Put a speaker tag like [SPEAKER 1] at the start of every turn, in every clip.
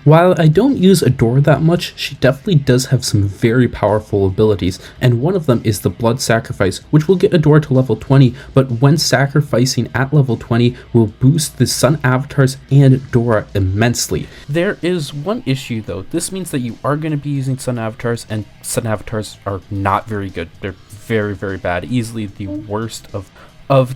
[SPEAKER 1] While I don't use Adora that much, she definitely does have some very powerful abilities, and one of them is the Blood Sacrifice, which will get Adora to level 20, but when sacrificing at level 20 will boost the Sun Avatars and Adora immensely. There is one issue though. This means that you are going to be using Sun Avatars, and Sun Avatars are not very good. They're very, very bad. Easily the worst of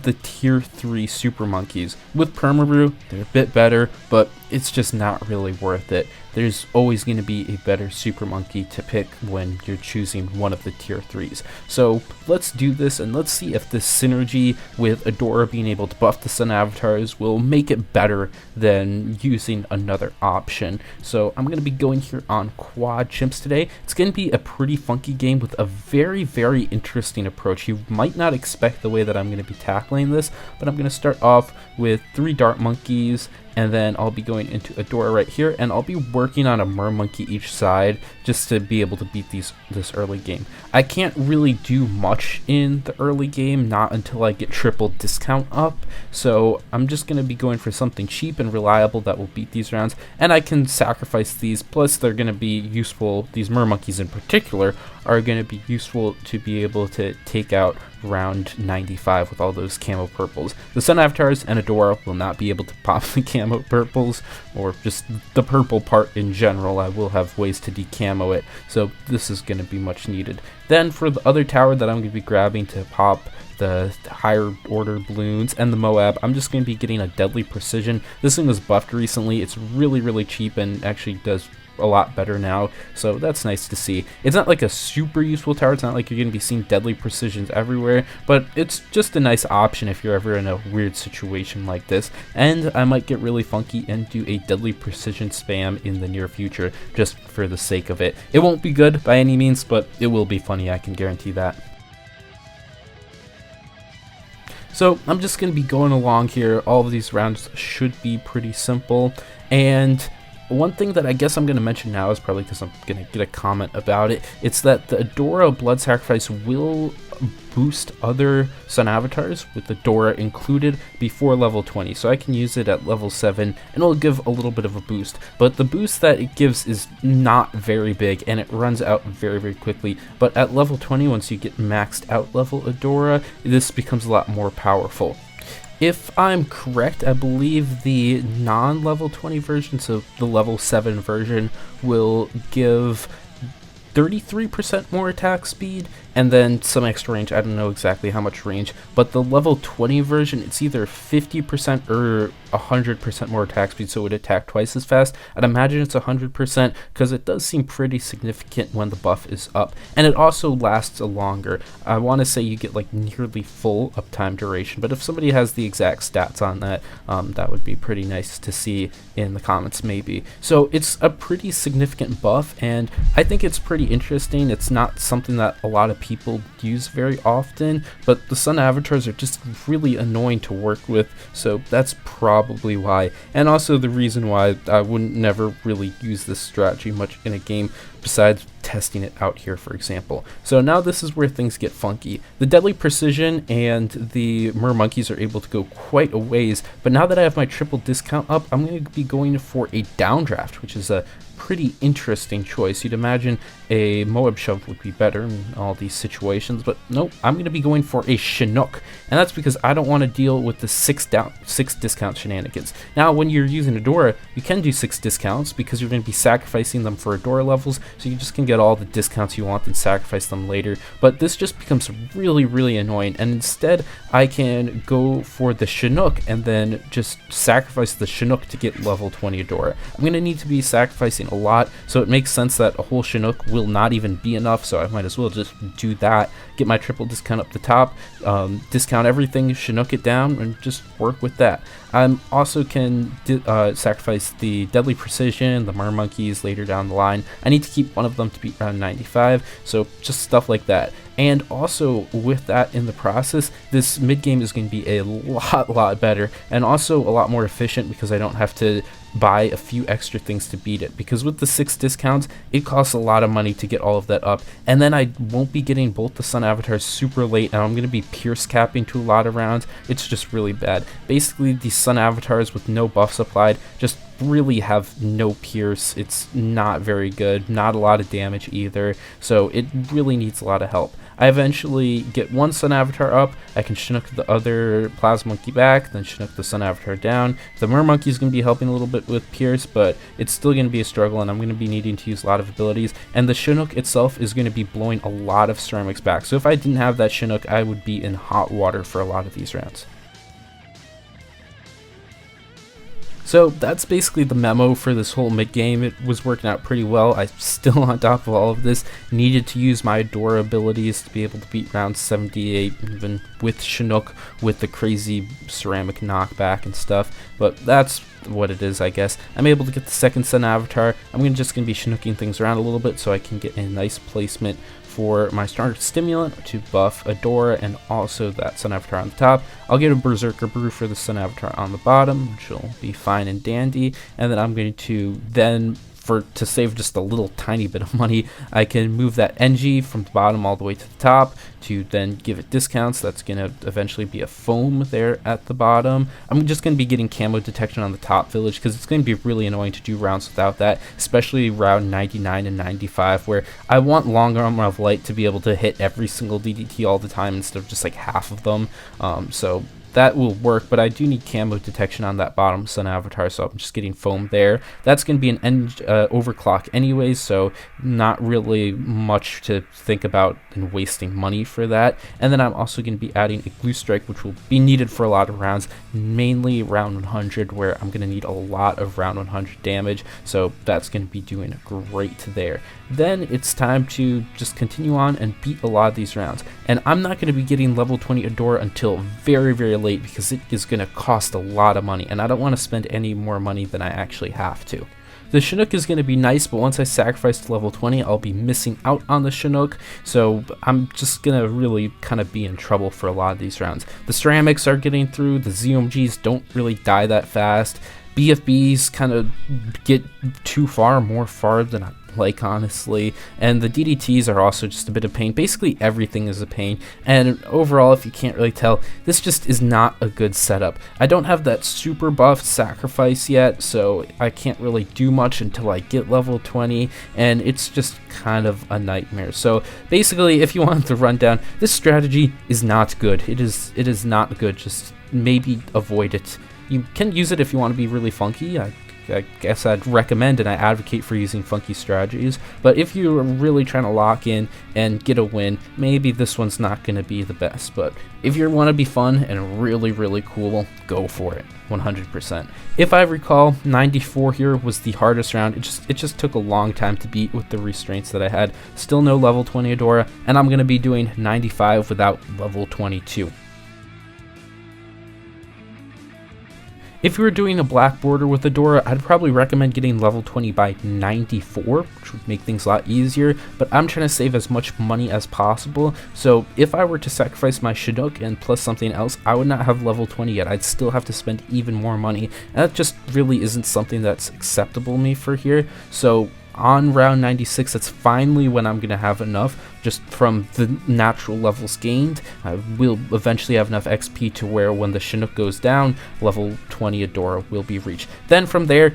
[SPEAKER 1] the tier 3 super monkeys. With Permabrew, they're a bit better, but it's just not really worth it. There's always going to be a better super monkey to pick when you're choosing one of the tier 3s. So let's do this, and let's see if this synergy with Adora being able to buff the Sun Avatars will make it better than using another option. So I'm going to be going here on Quad Chimps today. It's going to be a pretty funky game with a very, very interesting approach. You might not expect the way that I'm going to be tackling this, but I'm going to start off with 3 dart monkeys, and then I'll be going into Adora right here, and I'll be working on a mermonkey each side just to be able to beat this early game. I can't really do much in the early game, not until I get triple discount up, so I'm just going to be going for something cheap and reliable that will beat these rounds, and I can sacrifice these, plus they're going to be useful. These mermonkeys in particular are going to be useful to be able to take out round 95 with all those camo purples. The Sun Avatars and Adora will not be able to pop the camo purples, or just the purple part in general. I will have ways to decamo it, so this is going to be much needed. Then for the other tower that I'm going to be grabbing to pop the higher order balloons and the Moab, I'm just going to be getting a Deadly Precision. This thing was buffed recently. It's really, really cheap and actually does a lot better now, so that's nice to see. It's not like a super useful tower. It's not like you're going to be seeing Deadly Precisions everywhere, but it's just a nice option if you're ever in a weird situation like this. And I might get really funky and do a Deadly Precision spam in the near future just for the sake of it. It won't be good by any means, but it will be funny, I can guarantee that. So I'm just going to be going along here. All of these rounds should be pretty simple, and one thing that I guess I'm going to mention now is probably because I'm going to get a comment about it. It's that the Adora Blood Sacrifice will boost other Sun Avatars with Adora included before level 20. So I can use it at level 7 and it'll give a little bit of a boost. But the boost that it gives is not very big and it runs out very, very quickly. But at level 20, once you get maxed out level Adora, this becomes a lot more powerful. If I'm correct, I believe the non-level 20 version, so the level 7 version, will give 33% more attack speed and then some extra range. I don't know exactly how much range, but the level 20 version, it's either 50% or 100% more attack speed, so it would attack twice as fast. I'd imagine it's 100% because it does seem pretty significant when the buff is up, and it also lasts longer. I want to say you get like nearly full uptime duration, but if somebody has the exact stats on that, that would be pretty nice to see in the comments maybe. So it's a pretty significant buff, and I think it's pretty interesting. It's not something that a lot of people use very often, but the Sun Avatars are just really annoying to work with, so that's probably why. And also the reason why I wouldn't never really use this strategy much in a game besides testing it out here, for example. So now this is where things get funky. The Deadly Precision and the mermonkeys are able to go quite a ways, but now that I have my triple discount up, I'm going to be going for a downdraft, which is a pretty interesting choice. You'd imagine a Moab shove would be better in all these situations, but nope, I'm going to be going for a Chinook, and that's because I don't want to deal with the 6 discount shenanigans. Now, when you're using Adora, you can do 6 discounts because you're going to be sacrificing them for Adora levels, so you just can get all the discounts you want and sacrifice them later, but this just becomes really, really annoying, and instead I can go for the Chinook and then just sacrifice the Chinook to get level 20 Adora. I'm going to need to be sacrificing a lot, so it makes sense that a whole Chinook will not even be enough, so I might as well just do that, get my triple discount up the top, discount everything, Chinook it down, and just work with that. I also can sacrifice the Deadly Precision, the mermonkeys later down the line. I need to keep one of them to be around 95, so just stuff like that. And also with that in the process, this mid game is going to be a lot better, and also a lot more efficient because I don't have to buy a few extra things to beat it, because with the 6 discounts it costs a lot of money to get all of that up, and then I won't be getting both the Sun Avatars super late, and I'm going to be pierce capping to a lot of rounds. It's just really bad. Basically, these Sun Avatars with no buffs applied just really have no pierce. It's not very good, not a lot of damage either, so it really needs a lot of help. I eventually get one Sun Avatar up, I can Chinook the other Plasma Monkey back, then Chinook the Sun Avatar down. The Mer Monkey is going to be helping a little bit with pierce, but it's still going to be a struggle, and I'm going to be needing to use a lot of abilities, and the Chinook itself is going to be blowing a lot of ceramics back. So if I didn't have that Chinook, I would be in hot water for a lot of these rounds. So that's basically the memo for this whole mid-game. It was working out pretty well. I still, on top of all of this, needed to use my Adora abilities to be able to beat round 78, even with Chinook, with the crazy ceramic knockback and stuff. But that's what it is, I guess. I'm able to get the second Sun Avatar. I'm just going to be Chinooking things around a little bit so I can get a nice placement for my stronger stimulant to buff Adora and also that Sun Avatar on the top. I'll get a Berserker Brew for the Sun Avatar on the bottom, which will be fine and dandy, and then I'm going to to save just a little tiny bit of money, I can move that NG from the bottom all the way to the top to then give it discounts. That's going to eventually be a foam there at the bottom. I'm just going to be getting camo detection on the top village because it's going to be really annoying to do rounds without that, especially round 99 and 95 where I want long arm of light to be able to hit every single DDT all the time instead of just like half of them. So that will work, but I do need camo detection on that bottom Sun Avatar, so I'm just getting foam there. That's going to be an overclock anyways, so not really much to think about and wasting money for that. And then I'm also going to be adding a Glue Strike, which will be needed for a lot of rounds, mainly round 100, where I'm going to need a lot of round 100 damage, so that's going to be doing great there. Then it's time to just continue on and beat a lot of these rounds. And I'm not going to be getting level 20 Adora until very, very late because it is going to cost a lot of money, and I don't want to spend any more money than I actually have to. The Chinook is going to be nice, but once I sacrifice to level 20, I'll be missing out on the Chinook, so I'm just going to really kind of be in trouble for a lot of these rounds. The ceramics are getting through, the ZOMGs don't really die that fast, BFBs kind of get too far, more far than I like, honestly, and the DDTs are also just a bit of pain. Basically everything is a pain, and overall, if you can't really tell, this just is not a good setup. I don't have that super buffed sacrifice yet, so I can't really do much until I get level 20, and it's just kind of a nightmare. So basically, if you want the rundown, this strategy is not good. It is not good. Just maybe avoid it. You can use it if you want to be really funky. I guess I'd recommend and I advocate for using funky strategies, but if you're really trying to lock in and get a win, maybe this one's not going to be the best. But if you want to be fun and really, really cool, go for it, 100%. If I recall, 94 here was the hardest round. It just took a long time to beat with the restraints that I had. Still no level 20 Adora, and I'm going to be doing 95 without level 22. If you were doing a black border with Adora, I'd probably recommend getting level 20 by 94, which would make things a lot easier, but I'm trying to save as much money as possible, so if I were to sacrifice my Chinook and plus something else, I would not have level 20 yet. I'd still have to spend even more money, and that just really isn't something that's acceptable to me for here. So on round 96, that's finally when I'm going to have enough, just from the natural levels gained. I will eventually have enough XP to where when the Chinook goes down, level 20 Adora will be reached. Then from there,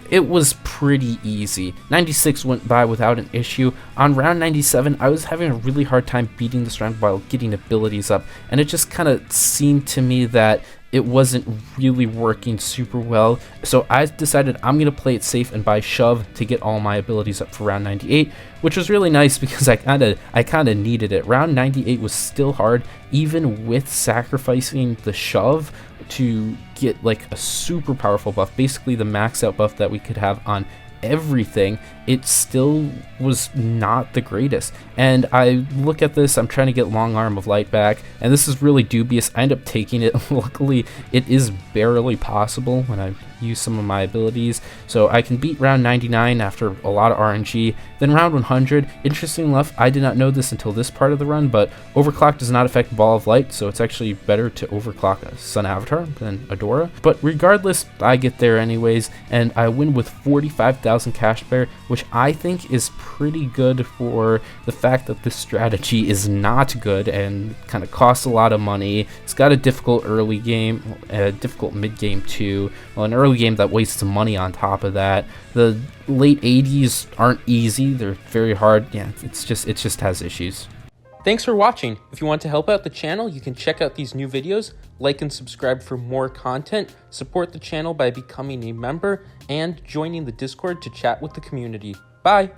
[SPEAKER 1] it was pretty easy. 96 went by without an issue. On round 97, I was having a really hard time beating this round while getting abilities up, and it just kind of seemed to me that it wasn't really working super well, so I decided I'm going to play it safe and buy Shove to get all my abilities up for round 98, which was really nice because I kind of needed it. Round 98 was still hard, even with sacrificing the Shove to get like a super powerful buff, basically the max out buff that we could have on everything. It still was not the greatest, and I look at this, I'm trying to get long arm of light back, and this is really dubious. I end up taking it. Luckily it is barely possible when I use some of my abilities, so I can beat round 99 after a lot of RNG. Then round 100, interesting enough, I did not know this until this part of the run, but overclock does not affect ball of light, so it's actually better to overclock a Sun Avatar than Adora. But regardless, I get there anyways, and I win with 45,000 cash bear, which I think is pretty good for the fact that this strategy is not good and kind of costs a lot of money. It's got a difficult early game, a difficult mid game too. Well, an early early game that wastes some money on top of that. The late 80s aren't easy. They're very hard. Yeah, it just has issues. Thanks for watching. If you want to help out the channel, you can check out these new videos, like and subscribe for more content, support the channel by becoming a member, and joining the Discord to chat with the community. Bye!